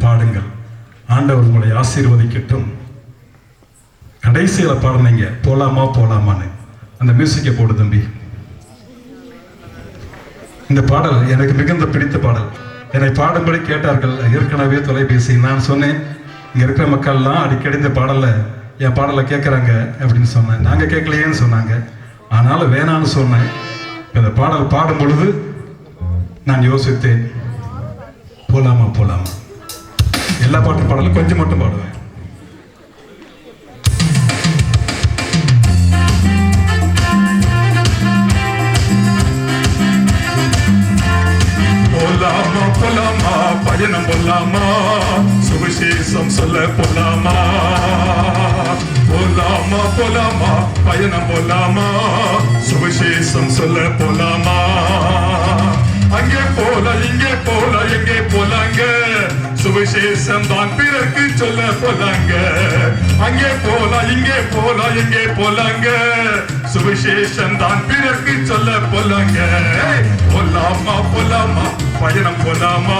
பாடுங்கள். ஆண்டவர் உங்களை ஆசீர்வதிக்கட்டும். கடைசியில பாடுனீங்க போலாமா போலாமான்னு. அந்த மியூசிக்கை போடு தம்பி. இந்த பாடல் எனக்கு மிகுந்த பிடித்த பாடல். என்னை பாடும்படி கேட்டார்கள் ஏற்கனவே தொலைபேசி. நான் சொன்னேன், இங்க இருக்கிற மக்கள்லாம் அடிக்கடி இந்த பாடல்ல என் பாடலை கேட்குறாங்க அப்படின்னு சொன்னேன். நாங்க கேட்கலையேன்னு சொன்னாங்க. ஆனாலும் வேணான்னு சொன்னேன். இந்த பாடல் பாடும் பொழுது நான் யோசித்தேன், போலாமா போலாமா. எல்லா பாட்டும் பாடலும் கொஞ்சம் மட்டும் பாடுவேன். போலாமா போலாமா பயணம் போலாமா, சுவிசேஷம் சொல்ல போலாமா. போலாமா போலாமா பயணம் போலாமா, சுவிசேஷம் சொல்ல போலாமா. அங்கே போல இங்கே போல எங்கே போலாங்க, சுவிசேஷம் தான் பிறருக்கு சொல்ல போலாங்க. அங்கே போல இங்கே போல எங்கே போலாங்க, சுவிசேஷம் தான் பிறருக்கு சொல்ல போலாங்க. போலாமா போலாமா பயணம் போலாமா.